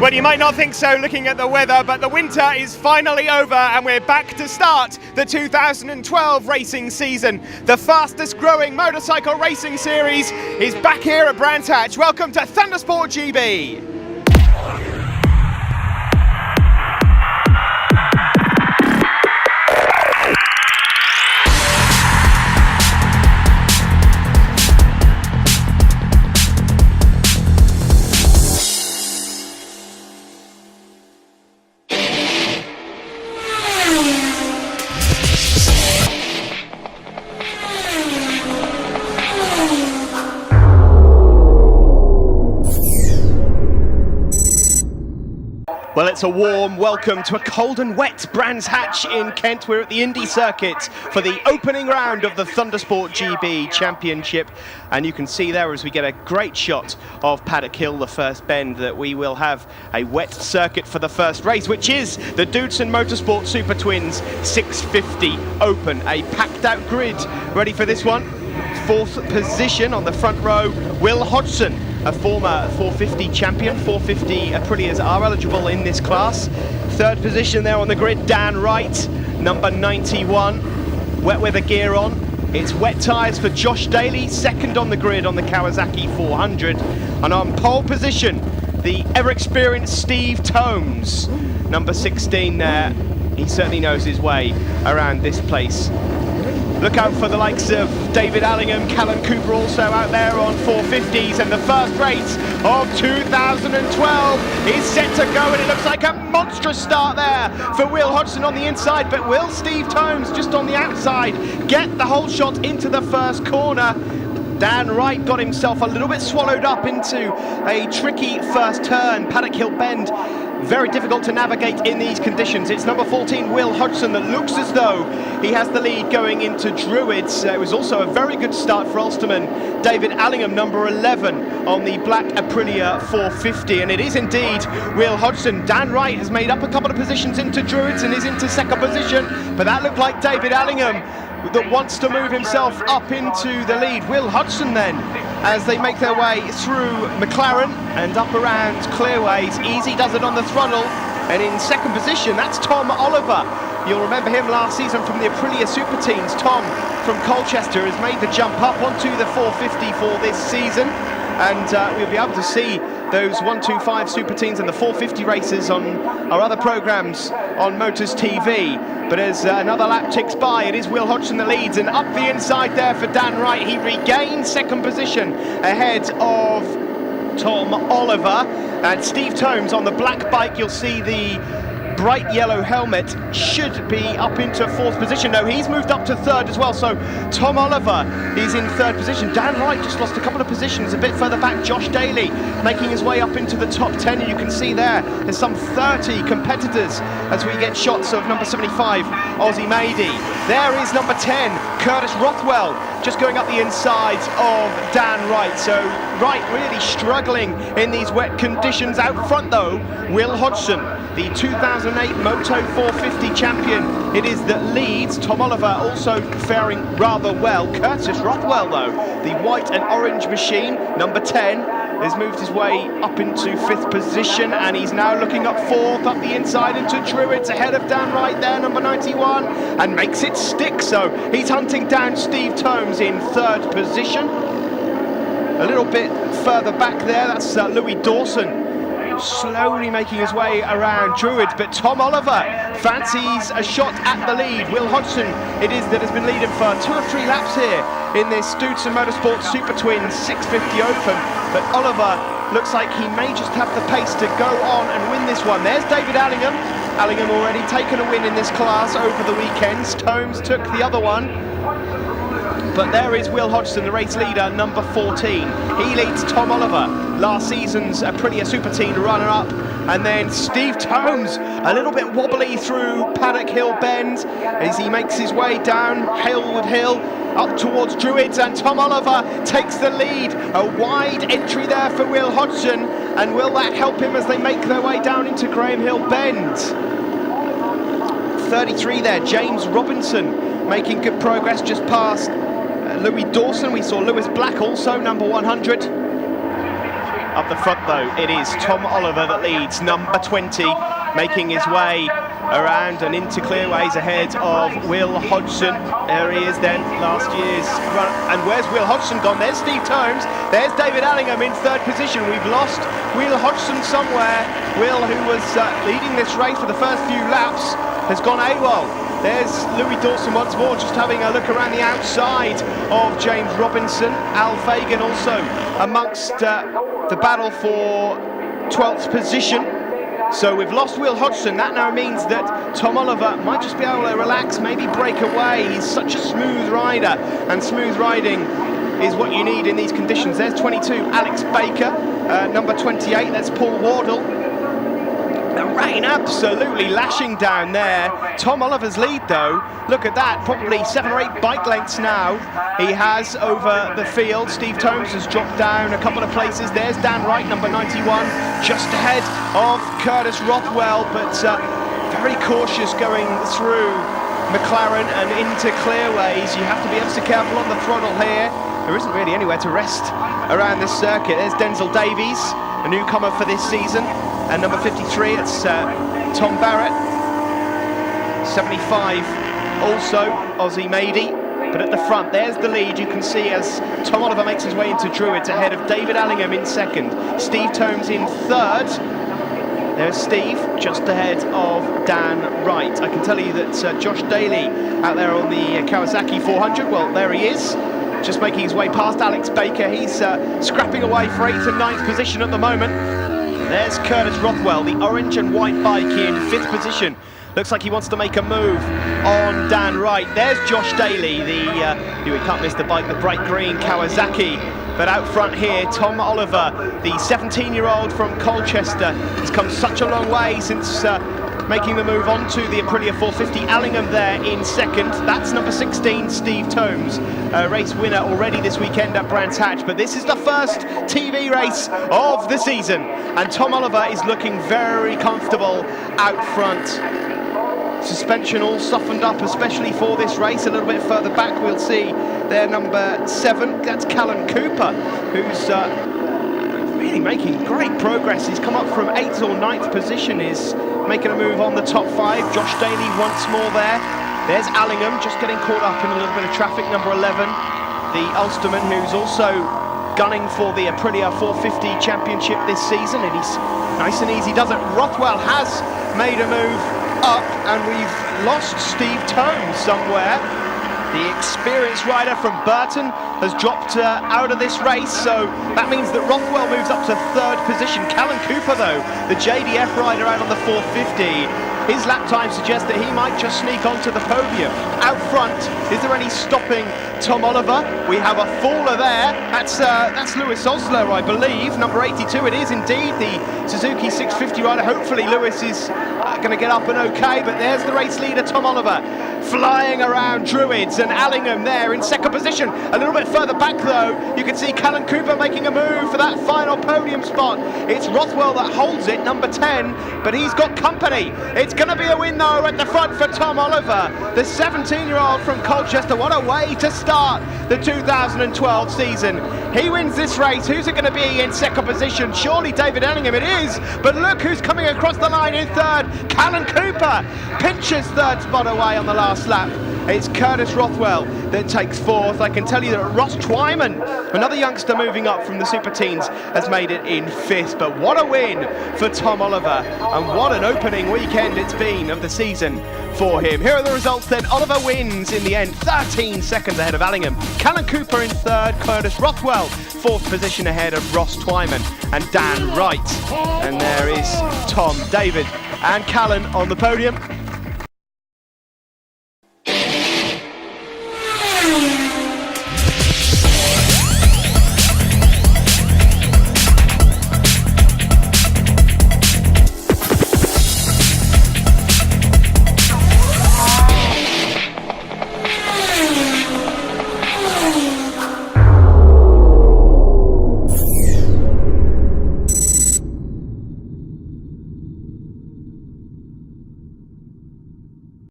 Well, you might not think so looking at the weather, but the winter is finally over and we're back to start the 2012 racing season. The fastest growing motorcycle racing series is back here at Brands Hatch. Welcome to Thundersport GB. Well, it's a warm welcome to a cold and wet Brands Hatch in Kent. We're at the Indy Circuit for the opening round of the Thundersport GB Championship. And you can see there as we get a great shot of Paddock Hill, the first bend, that we will have a wet circuit for the first race, which is the Dudson Motorsport Super Twins 650 Open. A packed out grid ready for this one. Fourth position on the front row, Will Hodgson, a former 450 champion. 450 Aprilias are eligible in this class. Third position there on the grid, Dan Wright, number 91. Wet weather gear on. It's wet tyres for Josh Daly, second on the grid on the Kawasaki 400. And on pole position, the ever-experienced Steve Tomes, number 16 there. He certainly knows his way around this place. Look out for the likes of David Allingham, Callan Cooper also out there on 450s, and the first race of 2012 is set to go, and it looks like a monstrous start there for Will Hodgson on the inside, but will Steve Tomes just on the outside get the whole shot into the first corner? Dan Wright got himself a little bit swallowed up into a tricky first turn, Paddock Hill bend. Very difficult to navigate in these conditions. It's number 14, Will Hodgson, that looks as though he has the lead going into Druids. It was also a very good start for Ulsterman David Allingham, number 11, on the black Aprilia 450. And it is indeed Will Hodgson. Dan Wright has made up a couple of positions into Druids and is into second position, but that looked like David Allingham that wants to move himself up into the lead. Will Hodgson then, as they make their way through McLaren and up around Clearways. Easy does it on the throttle, and in second position, that's Tom Oliver. You'll remember him last season from the Aprilia Super Teams. Tom from Colchester has made the jump up onto the 450 for this season, and we'll be able to see those 125 Super Teams and the 450 races on our other programmes on Motors TV. But as another lap ticks by, it is Will Hodgson that leads, and up the inside there for Dan Wright. He regains second position ahead of Tom Oliver. And Steve Tomes on the black bike, you'll see the bright yellow helmet, should be up into fourth position. No, he's moved up to third as well, so Tom Oliver is in third position. Dan Wright just lost a couple of positions a bit further back. Josh Daly making his way up into the top 10, and you can see there's some 30 competitors as we get shots of number 75, Ozzy Mady. There is number 10, Curtis Rothwell, just going up the inside of Dan Wright. So Wright really struggling in these wet conditions. Out front though, Will Hodgson, the 2008 Moto 450 champion, it is that leads. Tom Oliver also faring rather well. Curtis Rothwell though, the white and orange machine, number 10, has moved his way up into fifth position, and he's now looking up fourth up the inside into Druids, ahead of Dan Wright there, number 91, and makes it stick. So he's hunting down Steve Tomes in third position. A little bit further back there, that's Louis Dawson, slowly making his way around Druids, but Tom Oliver fancies a shot at the lead. Will Hodgson it is that has been leading for 2 or 3 laps here in this Dudson Motorsport Super Twins 650 Open, but Oliver looks like he may just have the pace to go on and win this one. There's David Allingham. Allingham already taken a win in this class over the weekends. Tomes took the other one. But there is Will Hodgson, the race leader, number 14. He leads Tom Oliver, last season's Aprilia Super Team runner-up. And then Steve Tomes, a little bit wobbly through Paddock Hill bend as he makes his way down Halewood Hill up towards Druids, and Tom Oliver takes the lead. A wide entry there for Will Hodgson, and will that help him as they make their way down into Graham Hill bend? 33 there, James Robinson making good progress just past Louis Dawson. We saw Lewis Black also, number 100. Up the front though, it is Tom Oliver that leads, number 20, making his way around and into clearways ahead of Will Hodgson. There he is then, last year's run. And where's Will Hodgson gone? There's Steve Tomes, there's David Allingham in third position. We've lost Will Hodgson somewhere. Will, who was leading this race for the first few laps, has gone AWOL. There's Louis Dawson once more, just having a look around the outside of James Robinson. Al Fagan also amongst the battle for 12th position. So we've lost Will Hodgson. That now means that Tom Oliver might just be able to relax, maybe break away. He's such a smooth rider, and smooth riding is what you need in these conditions. There's 22, Alex Baker. Number 28, that's Paul Wardle. The rain absolutely lashing down there. Tom Oliver's lead though, look at that, probably 7 or 8 bike lengths now he has over the field. Steve Tomes has dropped down a couple of places. There's Dan Wright, number 91, just ahead of Curtis Rothwell, but very cautious going through McLaren and into clearways. You have to be ever so careful on the throttle here. There isn't really anywhere to rest around this circuit. There's Denzel Davies, a newcomer for this season. And number 53, it's Tom Barrett. 75, also Aussie Mady. But at the front, there's the lead. You can see as Tom Oliver makes his way into Druids ahead of David Allingham in second. Steve Tomes in third. There's Steve, just ahead of Dan Wright. I can tell you that Josh Daly out there on the Kawasaki 400, well, there he is. Just making his way past Alex Baker. He's scrapping away for 8th and 9th position at the moment. There's Curtis Rothwell, the orange and white bike in 5th position. Looks like he wants to make a move on Dan Wright. There's Josh Daly, you can't miss the bike, the bright green Kawasaki. But out front here, Tom Oliver, the 17-year-old from Colchester, has come such a long way since making the move on to the Aprilia 450. Allingham there in second. That's number 16, Steve Tomes, a race winner already this weekend at Brands Hatch. But this is the first TV race of the season, and Tom Oliver is looking very comfortable out front. Suspension all softened up, especially for this race. A little bit further back, we'll see there number 7. That's Callan Cooper, who's really making great progress. He's come up from 8th or 9th position, is making a move on the top 5. Josh Daly once more there. There's Allingham, just getting caught up in a little bit of traffic, number 11. The Ulsterman, who's also gunning for the Aprilia 450 championship this season, and he's nice and easy, does it. Rothwell has made a move up, and we've lost Steve Tomes somewhere. The experienced rider from Burton has dropped out of this race, so that means that Rothwell moves up to 3rd position. Callan Cooper, though, the JDF rider out on the 450, his lap time suggests that he might just sneak onto the podium. Out front, is there any stopping Tom Oliver? We have a faller there. That's Lewis Osler, I believe, number 82. It is indeed the Suzuki 650 rider. Hopefully Lewis is going to get up and okay, but there's the race leader, Tom Oliver, flying around Druids, and Allingham there in 2nd position. A little bit further back, though, you can see Callan Cooper making a move for that final podium spot. It's Rothwell that holds it, number 10, but he's got company. It's going to be a win, though, at the front for Tom Oliver, the 17-year-old from Colchester. What a way to start the 2012 season. He wins this race. Who's it going to be in 2nd position? Surely David Allingham it is, but look who's coming across the line in 3rd. Callan Cooper pinches 3rd spot away on the last lap. It's Curtis Rothwell that takes 4th. I can tell you that Ross Twyman, another youngster moving up from the Super Teens, has made it in 5th. But what a win for Tom Oliver, and what an opening weekend it's been of the season for him. Here are the results then. Oliver wins in the end, 13 seconds ahead of Allingham. Callan Cooper in 3rd, Curtis Rothwell 4th position ahead of Ross Twyman and Dan Wright. And there is Tom, David and Callan on the podium.